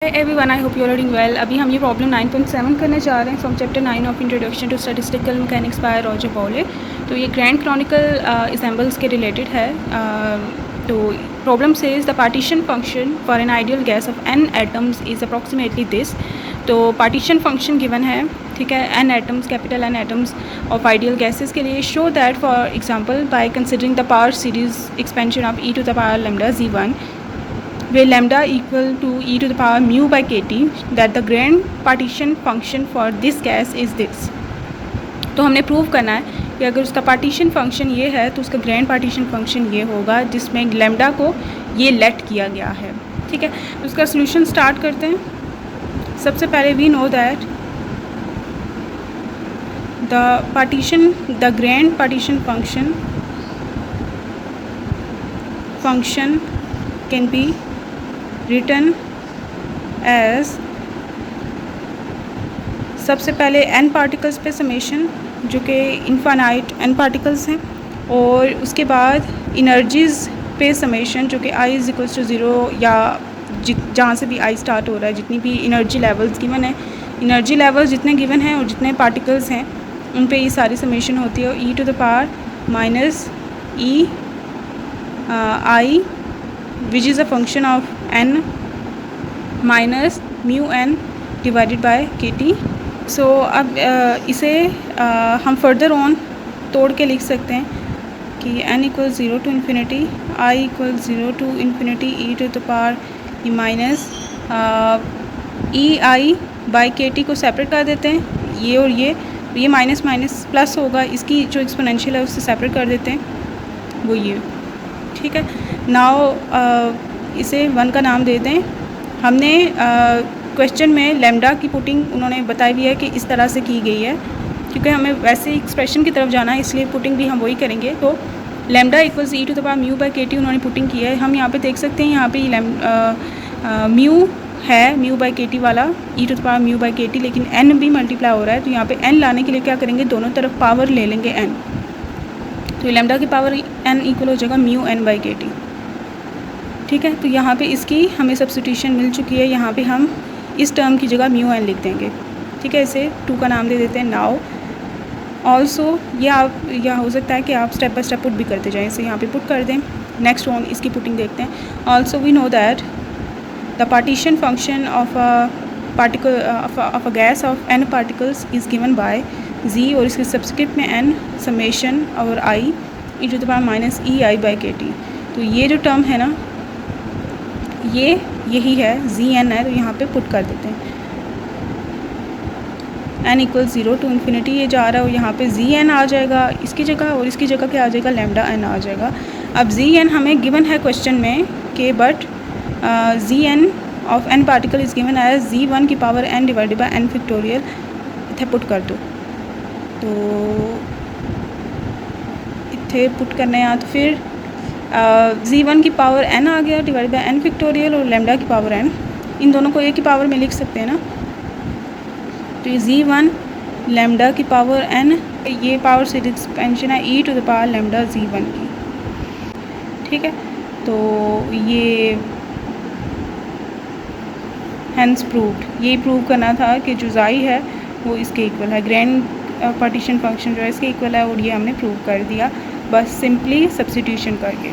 Everyone, I hope you are doing well. अभी हम ये प्रॉब्लम 9.7 करने जा रहे हैं from chapter 9 of introduction to statistical mechanics by Roger Bowley. तो ये ग्रैंड क्रॉनिकल असम्बल्स के रिलेटेड है। तो problem says the partition function for an ideal gas of n atoms is approximately this. तो पार्टीशन फंक्शन गिवन है, ठीक है, n atoms, capital n atoms of ideal gases के लिए। Show that for example by considering the power series expansion of e to the power lambda z1 where lambda equal to e to the power mu by kt, that the grand partition function for this gas is this। तो हमने prove करना है कि अगर उसका partition function ये है तो उसका ग्रैंड पार्टीशन फंक्शन ये होगा जिसमें लैम्डा को ये लेट किया गया है, ठीक है। तो उसका सोल्यूशन स्टार्ट करते हैं। सबसे पहले we know that the grand partition function can be written as, सबसे पहले n पार्टिकल्स पे समेशन जो कि इनफाइनाइट n पार्टिकल्स हैं, और उसके बाद इनर्जीज़ पे समेशन जो कि i इज़ इक्वल्स टू 0 या जहाँ से भी i स्टार्ट हो रहा है, जितनी भी एनर्जी लेवल्स गिवन है, एनर्जी लेवल्स जितने गिवन हैं और जितने पार्टिकल्स हैं उन पे ये सारी समेशन होती है। और e to the power minus e i which is a function of n minus mu n divided by kt। सो अब इसे हम फर्दर ऑन तोड़ के लिख सकते हैं कि n equal 0 to infinity, i equal 0 to infinity e to the power e minus e i by K T को सेपरेट कर देते हैं, ये और ये माइनस माइनस प्लस होगा, इसकी जो एक्सपोनेंशियल है उससे सेपरेट कर देते हैं, वो ये, ठीक है। नाउ इसे 1 का नाम दे दें। हमने क्वेश्चन में लैम्डा की पुटिंग उन्होंने बताई हुई है कि इस तरह से की गई है, क्योंकि हमें वैसे एक्सप्रेशन की तरफ जाना है, इसलिए पुटिंग भी हम वही करेंगे। तो lambda equals e to the power mu by K T उन्होंने पुटिंग की है। हम यहाँ पे देख सकते हैं, यहाँ पे म्यू है, म्यू बाई के टी वाला, e to the power mu by K T, लेकिन एन भी मल्टीप्लाई हो रहा है। तो यहाँ पे एन लाने के लिए क्या करेंगे, दोनों तरफ पावर ले लेंगे एन, तो लैम्डा की पावर एन इक्वल हो जाएगा mu N by K T, ठीक है। तो यहाँ पे इसकी हमें सब्स्टिट्यूशन मिल चुकी है। यहाँ पे हम इस टर्म की जगह म्यू एन लिख देंगे, ठीक है। इसे 2 का नाम दे देते हैं। नाउ ऑल्सो ये आप, यह हो सकता है कि आप स्टेप बाय स्टेप पुट भी करते जाएं, इसे यहाँ पे पुट कर दें। नेक्स्ट ऑन इसकी पुटिंग देखते हैं। Also we know that the partition function of a gas of n particles is given by z, और इसके सब्सक्रिप्ट में n समेशन और i e to the power minus e i by K T. तो ये जो term है ना, ये यही है, zn है, तो यहाँ पे पुट कर देते हैं। n इक्वल 0 टू इन्फिनिटी ये जा रहा है, और यहाँ पे zn आ जाएगा इसकी जगह, और इसकी जगह क्या आ जाएगा, लैम्डा n आ जाएगा। अब zn हमें गिवन है क्वेश्चन में कि but zn of n particle is given as z1 की power n divided by n factorial, इथे पुट कर दो। तो इथे पुट करने हैं, तो फिर z1 की पावर n आ गया डिवाइड बाय n फैक्टोरियल, और लैम्डा की पावर n, इन दोनों को एक ही पावर में लिख सकते हैं ना। तो ये z1 लैम्डा की पावर n, ये पावर सीरीज एक्सपेंशन है e to the power lambda z1 की, ठीक है। तो ये हैंस प्रूव्ड, यही प्रूव करना था कि जो जाई है वो इसके इक्वल है, ग्रैंड पार्टीशन फंक्शन जो है इसके इक्वल है, और ये हमने प्रूव कर दिया बस सिंपली सब्स्टिट्यूशन करके।